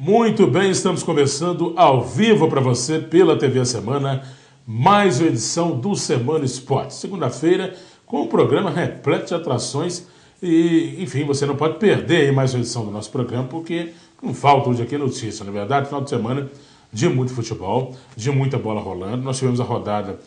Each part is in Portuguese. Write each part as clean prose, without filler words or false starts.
Muito bem, estamos começando ao vivo para você pela TV Semana, mais uma edição do Semana Esporte. Segunda-feira, com um programa repleto de atrações e, enfim, você não pode perder aí mais uma edição do nosso programa, porque não falta hoje aqui notícia, na verdade, final de semana de muito futebol, de muita bola rolando. Nós tivemos a rodada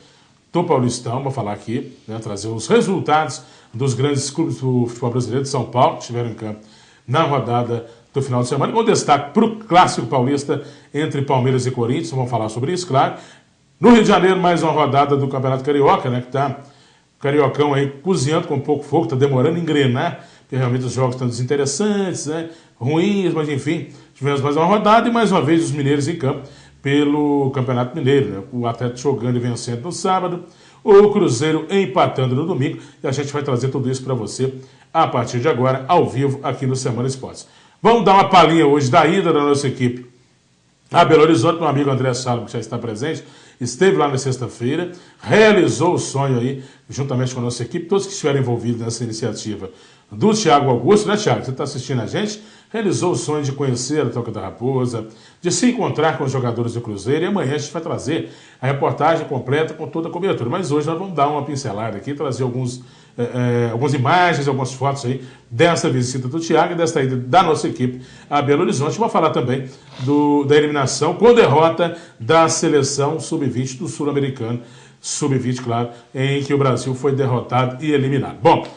do Paulistão, vou falar aqui, né, trazer os resultados dos grandes clubes do futebol brasileiro de São Paulo, que estiveram em campo na rodada do final de semana, com destaque para o Clássico Paulista entre Palmeiras e Corinthians, vamos falar sobre isso, claro. No Rio de Janeiro, mais uma rodada do Campeonato Carioca, né, que está Cariocão aí cozinhando com pouco fogo, está demorando a engrenar, porque realmente os jogos estão desinteressantes, né, ruins, mas enfim, tivemos mais uma rodada e mais uma vez os mineiros em campo pelo Campeonato Mineiro, né, o Atlético jogando e vencendo no sábado, o Cruzeiro empatando no domingo, e a gente vai trazer tudo isso para você a partir de agora, ao vivo, aqui no Semana Esportes. Vamos dar uma palhinha hoje da ida da nossa equipe a Belo Horizonte. Meu amigo André Salvo, que já está presente, esteve lá na sexta-feira, realizou o sonho aí, juntamente com a nossa equipe, todos que estiveram envolvidos nessa iniciativa do Thiago Augusto, né, Thiago? Você está assistindo a gente? Realizou o sonho de conhecer a Toca da Raposa, de se encontrar com os jogadores do Cruzeiro, e amanhã a gente vai trazer a reportagem completa com toda a cobertura. Mas hoje nós vamos dar uma pincelada aqui, trazer algumas imagens, algumas fotos aí dessa visita do Thiago e dessa ida da nossa equipe a Belo Horizonte. Vou falar também da eliminação com derrota da seleção sub-20 do Sul-Americano, sub-20, claro, em que o Brasil foi derrotado e eliminado. Bom,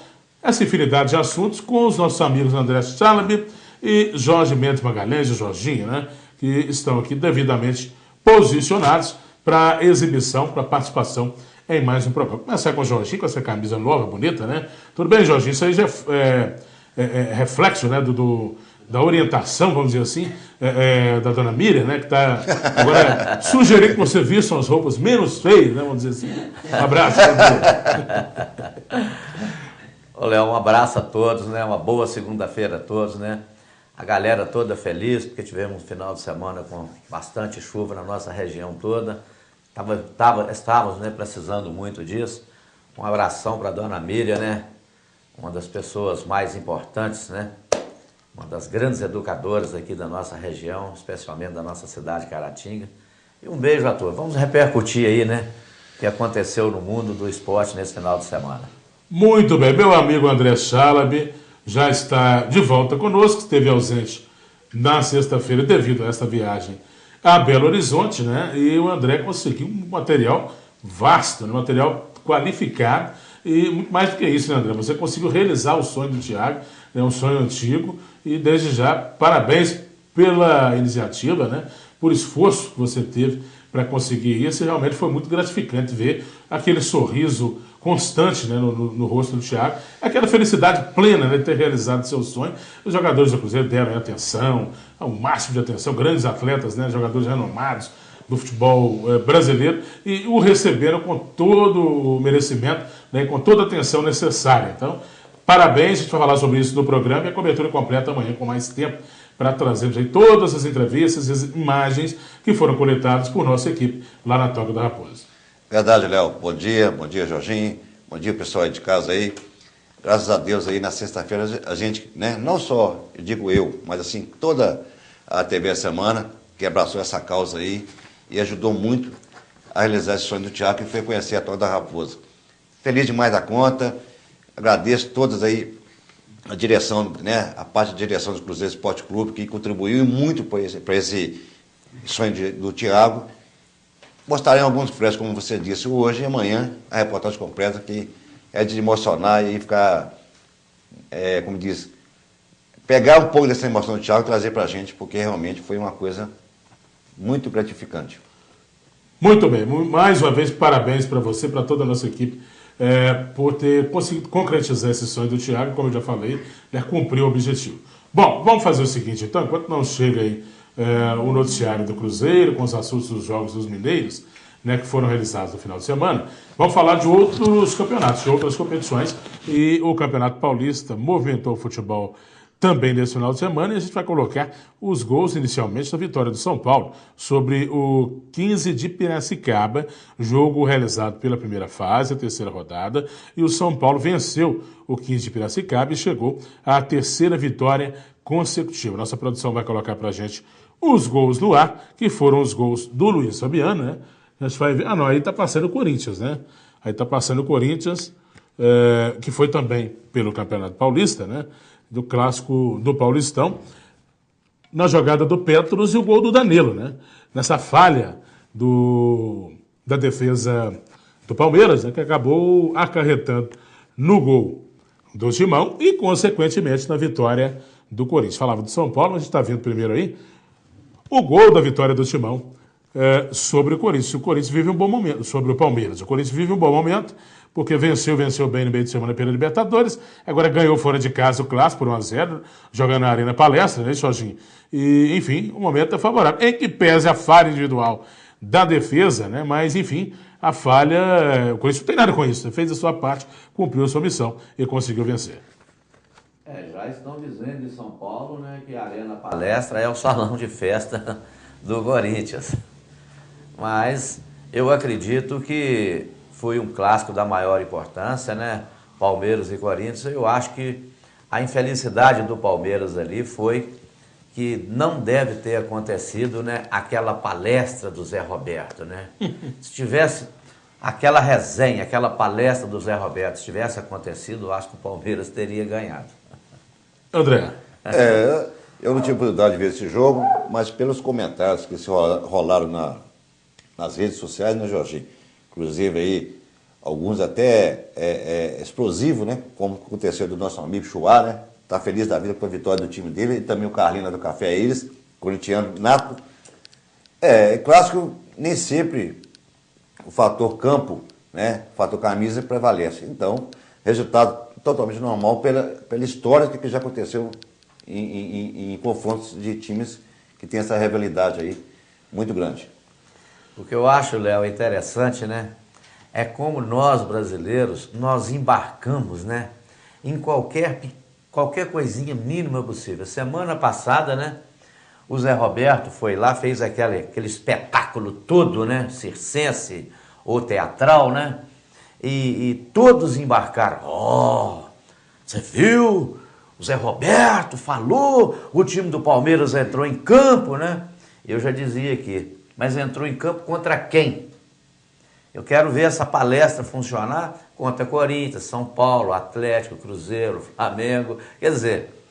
essa infinidade de assuntos com os nossos amigos André Salab e Jorge Mendes Magalhães, o Jorginho, né, que estão aqui devidamente posicionados para exibição, para participação em mais um programa. Começar com o Jorginho, com essa camisa nova, bonita, né? Tudo bem, Jorginho? Isso aí já é reflexo, né, da orientação, vamos dizer assim, da dona Miriam, né, que está agora sugerindo que você vista as roupas menos feias, né, vamos dizer assim. Um abraço. Ô, Léo, um abraço a todos, né? Uma boa segunda-feira a todos, né? A galera toda feliz, porque tivemos um final de semana com bastante chuva na nossa região toda. Estávamos, né, precisando muito disso. Um abração para a dona Miriam, né? Uma das pessoas mais importantes, né? Uma das grandes educadoras aqui da nossa região, especialmente da nossa cidade, Caratinga. E um beijo a todos. Vamos repercutir aí, né, o que aconteceu no mundo do esporte nesse final de semana. Muito bem, meu amigo André Salab já está de volta conosco, esteve ausente na sexta-feira devido a esta viagem a Belo Horizonte, né? E o André conseguiu um material vasto, um material qualificado e muito mais do que isso, né, André? Você conseguiu realizar o sonho do Thiago, né, um sonho antigo, e desde já, parabéns pela iniciativa, né? Por esforço que você teve para conseguir isso, e realmente foi muito gratificante ver aquele sorriso constante, né, no rosto do Thiago, aquela felicidade plena, né, de ter realizado seu sonho. Os jogadores do Cruzeiro deram atenção, ao máximo de atenção, grandes atletas, né, jogadores renomados do futebol brasileiro, e o receberam com todo o merecimento, né, com toda a atenção necessária. Então, parabéns, a gente vai falar sobre isso no programa e a cobertura completa amanhã com mais tempo para trazermos aí todas as entrevistas e as imagens que foram coletadas por nossa equipe lá na Toca da Raposa. Verdade, Léo. Bom dia, Jorginho, bom dia pessoal aí de casa aí. Graças a Deus aí na sexta-feira a gente, né, não só, eu digo eu, mas assim, toda a TV Semana que abraçou essa causa aí e ajudou muito a realizar esse sonho do Thiago, que foi conhecer a Toca da Raposa. Feliz demais da conta, agradeço todas aí a direção, né, a parte da direção do Cruzeiro Esporte Clube, que contribuiu muito para esse sonho do Thiago. Mostrarei alguns frescos, como você disse, hoje e amanhã, a reportagem completa, que é de emocionar e ficar, como diz, pegar um pouco dessa emoção do Thiago e trazer para a gente, porque realmente foi uma coisa muito gratificante. Muito bem, mais uma vez, parabéns para você, para toda a nossa equipe, por ter conseguido concretizar esse sonho do Thiago, como eu já falei, né, cumprir o objetivo. Bom, vamos fazer o seguinte, então, enquanto não chega aí o noticiário do Cruzeiro, com os assuntos dos jogos dos mineiros, né, que foram realizados no final de semana, vamos falar de outros campeonatos, de outras competições, e o Campeonato Paulista movimentou o futebol também nesse final de semana, e a gente vai colocar os gols inicialmente da vitória do São Paulo sobre o 15 de Piracicaba, jogo realizado pela primeira fase, a terceira rodada, e o São Paulo venceu o 15 de Piracicaba e chegou à terceira vitória consecutiva. Nossa produção vai colocar para a gente Os gols no ar, que foram os gols do Luiz Fabiano, né? A gente vai ver. Não, aí tá passando o Corinthians, né? Aí tá passando o Corinthians, que foi também pelo Campeonato Paulista, né? Do clássico do Paulistão, na jogada do Petros e o gol do Danilo, né? Nessa falha da defesa do Palmeiras, né? Que acabou acarretando no gol do Timão e, consequentemente, na vitória do Corinthians. Falava do São Paulo, a gente está vendo primeiro aí o gol da vitória do Timão sobre o Corinthians. O Corinthians vive um bom momento, sobre o Palmeiras. O Corinthians vive um bom momento, porque venceu bem no meio de semana pela Libertadores, agora ganhou fora de casa o Clássico por 1-0, jogando na Arena Palestra, né, Jorginho? E, enfim, o momento é favorável. Em que pese a falha individual da defesa, né? Mas, enfim, a falha, o Corinthians não tem nada com isso, fez a sua parte, cumpriu a sua missão e conseguiu vencer. Já estão dizendo em São Paulo, né, que a Arena Palestra é o salão de festa do Corinthians. Mas eu acredito que foi um clássico da maior importância, né? Palmeiras e Corinthians. Eu acho que a infelicidade do Palmeiras ali foi que não deve ter acontecido, né, aquela palestra do Zé Roberto, né? Se tivesse aquela resenha, aquela palestra do Zé Roberto, se tivesse acontecido, eu acho que o Palmeiras teria ganhado. André. Eu não tive oportunidade de ver esse jogo, mas pelos comentários que se rolaram nas redes sociais, né, Jorginho? Inclusive aí, alguns até explosivos, né? Como aconteceu do nosso amigo Chua, né? Tá feliz da vida com a vitória do time dele, e também o Carlinho do Café Íris, corintiano nato. Clássico, nem sempre o fator campo, né? O fator camisa prevalece. Então, resultado totalmente normal pela história que já aconteceu em confrontos de times que tem essa rivalidade aí muito grande. O que eu acho, Léo, interessante, né? É como nós, brasileiros, nós embarcamos, né? Em qualquer coisinha mínima possível. Semana passada, né? O Zé Roberto foi lá, fez aquele espetáculo todo, né? Circense ou teatral, né? E todos embarcaram. Você viu? O Zé Roberto falou, o time do Palmeiras entrou em campo, né? Eu já dizia aqui, mas entrou em campo contra quem? Eu quero ver essa palestra funcionar contra Corinthians, São Paulo, Atlético, Cruzeiro, Flamengo. Quer dizer,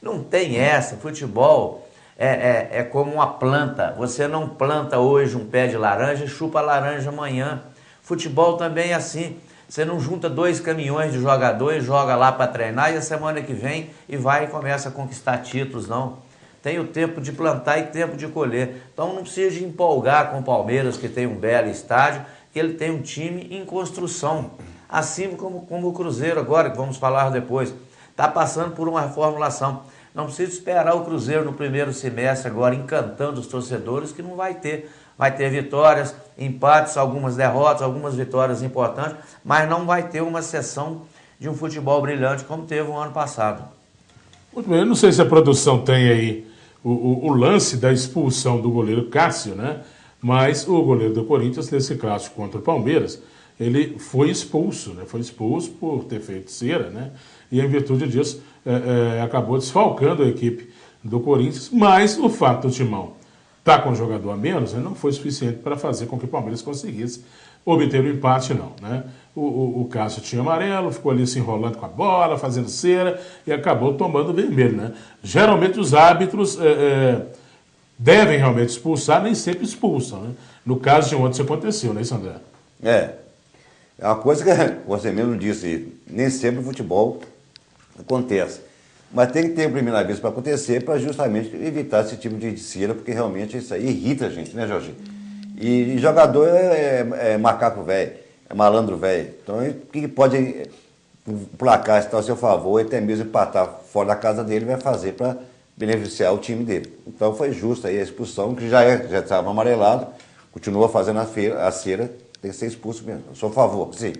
não tem essa. Futebol é como uma planta. Você não planta hoje um pé de laranja e chupa laranja amanhã. Futebol também é assim. Você não junta 2 caminhões de jogadores, joga lá para treinar e a semana que vem e vai e começa a conquistar títulos, não. Tem o tempo de plantar e tempo de colher. Então não precisa de empolgar com o Palmeiras, que tem um belo estádio, que ele tem um time em construção. Assim como o Cruzeiro agora, que vamos falar depois. Está passando por uma reformulação. Não precisa esperar o Cruzeiro no primeiro semestre agora, encantando os torcedores, que não vai ter. Vai ter vitórias, empates, algumas derrotas, algumas vitórias importantes, mas não vai ter uma sessão de um futebol brilhante como teve o ano passado. Muito bem, eu não sei se a produção tem aí o lance da expulsão do goleiro Cássio, né? Mas o goleiro do Corinthians, nesse clássico contra o Palmeiras, ele foi expulso, né? Foi expulso por ter feito cera, né? E em virtude disso, acabou desfalcando a equipe do Corinthians, mas o fato do Timão estar com um jogador a menos, né, não foi suficiente para fazer com que o Palmeiras conseguisse obter o empate, não. Né? O Cássio tinha amarelo, ficou ali se enrolando com a bola, fazendo cera e acabou tomando vermelho. Né? Geralmente os árbitros devem realmente expulsar, nem sempre expulsam. Né? No caso de ontem isso aconteceu, não é isso, André? É uma coisa que você mesmo disse, nem sempre o futebol acontece. Mas tem que ter o primeiro aviso para acontecer, para justamente evitar esse tipo de cera, porque realmente isso aí irrita a gente, né, Jorginho? E jogador é macaco velho, é malandro velho. Então, o que pode placar estar a seu favor, e até mesmo empatar fora da casa dele, vai fazer para beneficiar o time dele. Então, foi justa aí a expulsão, que já estava amarelado, continua fazendo a cera, tem que ser expulso mesmo. A seu favor, sim.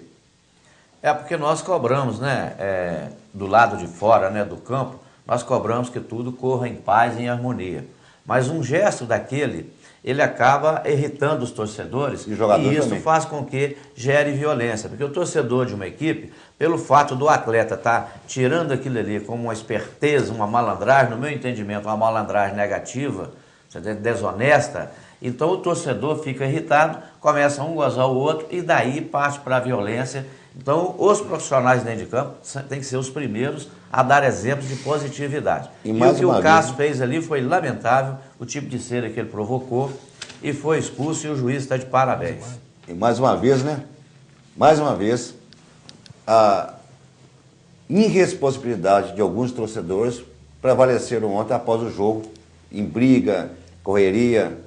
Porque nós cobramos, né, do lado de fora, né, do campo, nós cobramos que tudo corra em paz e em harmonia. Mas um gesto daquele, ele acaba irritando os torcedores e isso também faz com que gere violência. Porque o torcedor de uma equipe, pelo fato do atleta estar tirando aquilo ali como uma esperteza, uma malandragem, no meu entendimento, uma malandragem negativa, desonesta, então o torcedor fica irritado, começa um gozar o outro e daí parte para a violência. Então os profissionais dentro de campo têm que ser os primeiros a dar exemplos de positividade. E o que o Cássio fez ali foi lamentável, o tipo de cera que ele provocou, e foi expulso e o juiz está de parabéns. E mais uma vez, né? Mais uma vez, a irresponsabilidade de alguns torcedores prevaleceram ontem após o jogo, em briga, correria,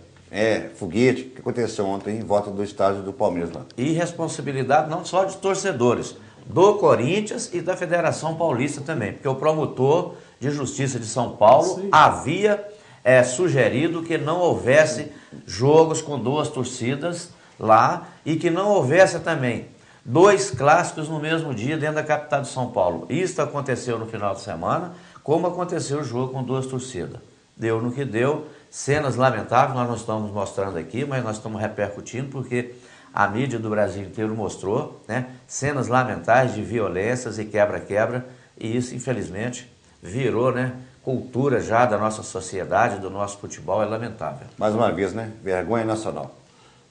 foguete, que aconteceu ontem em volta do estádio do Palmeiras lá. Irresponsabilidade não só de torcedores, do Corinthians e da Federação Paulista também, porque o promotor de Justiça de São Paulo havia sugerido que não houvesse jogos com 2 torcidas lá e que não houvesse também 2 clássicos no mesmo dia dentro da capital de São Paulo. Isso aconteceu no final de semana, como aconteceu o jogo com 2 torcidas. Deu no que deu, cenas lamentáveis, nós não estamos mostrando aqui, mas nós estamos repercutindo porque a mídia do Brasil inteiro mostrou, né, cenas lamentáveis de violências e quebra-quebra, e isso, infelizmente, virou, né, cultura já da nossa sociedade, do nosso futebol, é lamentável. Mais uma vez, né? Vergonha nacional.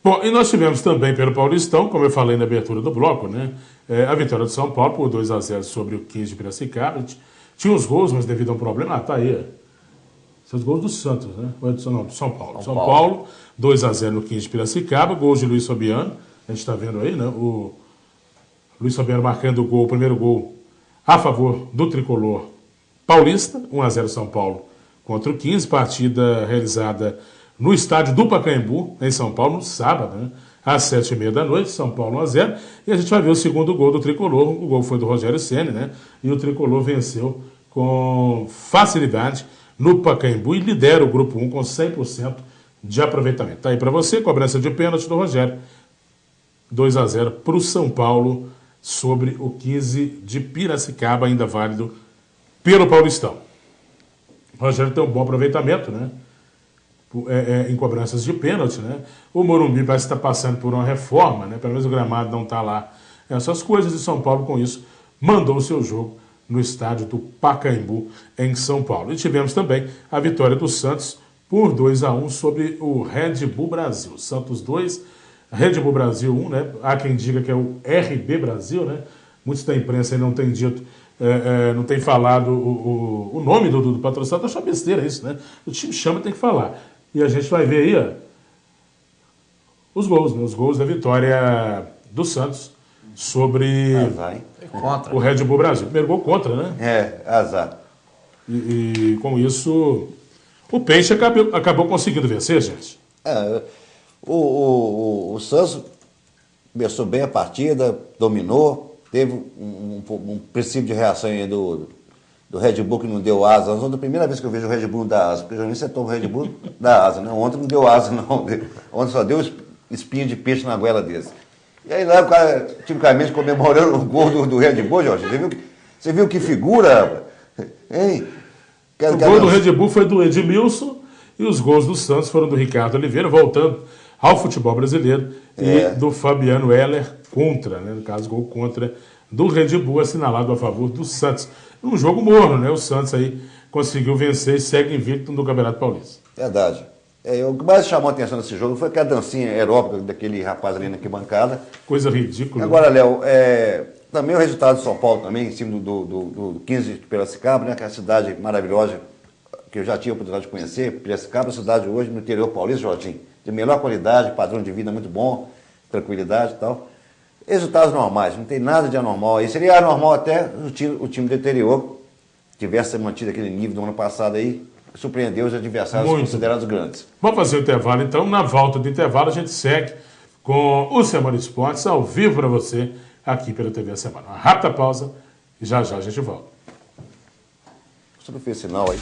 Bom, e nós tivemos também pelo Paulistão, como eu falei na abertura do bloco, né, a vitória do São Paulo por 2-0 sobre o 15 de Piracicaba. Tinha os gols, mas devido a um problema, tá aí. São os gols do Santos, né? Não, do São Paulo. São Paulo, 2-0 no 15 de Piracicaba, gols de Luiz Fabiano. A gente está vendo aí, né? O Luiz Fabiano marcando o primeiro gol a favor do tricolor paulista, 1-0 São Paulo contra o 15, partida realizada no estádio do Pacaembu, em São Paulo, no sábado, né? Às 7h30 da noite, São Paulo 1-0. E a gente vai ver o segundo gol do tricolor. O gol foi do Rogério Ceni, né? E o tricolor venceu com facilidade no Pacaembu e lidera o Grupo 1 com 100% de aproveitamento. Tá aí para você, cobrança de pênalti do Rogério. 2-0 para o São Paulo sobre o 15 de Piracicaba, ainda válido pelo Paulistão. O Rogério tem um bom aproveitamento, né? Em cobranças de pênalti, né? O Morumbi parece estar passando por uma reforma, né? Pelo menos o gramado não está lá. Essas coisas, de São Paulo, com isso, mandou o seu jogo no estádio do Pacaembu, em São Paulo. E tivemos também a vitória do Santos por 2-1 sobre o Red Bull Brasil. Santos 2, Red Bull Brasil 1, né? Há quem diga que é o RB Brasil, né? Muitos da imprensa aí não têm dito, não tem falado o nome do patrocinador. Acho uma besteira isso, né? O time chama, tem que falar. E a gente vai ver aí, ó, os gols, né? Os gols da vitória do Santos sobre o Red Bull Brasil. Primeiro gol contra, né? Azar. E com isso, o Peixe acabou conseguindo vencer, gente. O Santos começou bem a partida, dominou, teve um princípio de reação aí do Red Bull que não deu asa. Ontem é a primeira vez que eu vejo o Red Bull não dar asa, porque o Jornalista setou o Red Bull dá asa, né? Ontem não deu asa, não. Ontem só deu espinho de peixe na goela desse. E aí lá o cara, tipicamente, comemorando o gol do Red Bull, Jorge. Você viu que figura, hein? O gol do Red Bull foi do Edmilson e os gols do Santos foram do Ricardo Oliveira, voltando ao futebol brasileiro, e do Fabiano Heller contra, né? No caso, gol contra do Red Bull, assinalado a favor do Santos. Um jogo morno, né? O Santos aí conseguiu vencer e segue invicto no Campeonato Paulista. Verdade. O que mais chamou a atenção nesse jogo foi aquela dancinha aeróbica daquele rapaz ali na arquibancada. Coisa ridícula. Agora, Léo, também o resultado de São Paulo também, em cima do 15 de Piracicaba, né? Que é a cidade maravilhosa que eu já tive a oportunidade de conhecer. Piracicaba é uma cidade hoje no interior paulista, Jorginho, de melhor qualidade, padrão de vida muito bom, tranquilidade e tal. Resultados normais, não tem nada de anormal aí. Seria anormal até o time do interior tivesse mantido aquele nível do ano passado aí, surpreendeu os adversários considerados grandes. Vamos fazer o intervalo então. Na volta do intervalo a gente segue com o Semana Esportes ao vivo para você aqui pela TV a Semana. Uma rápida pausa e já já a gente volta. Você não fez sinal aí?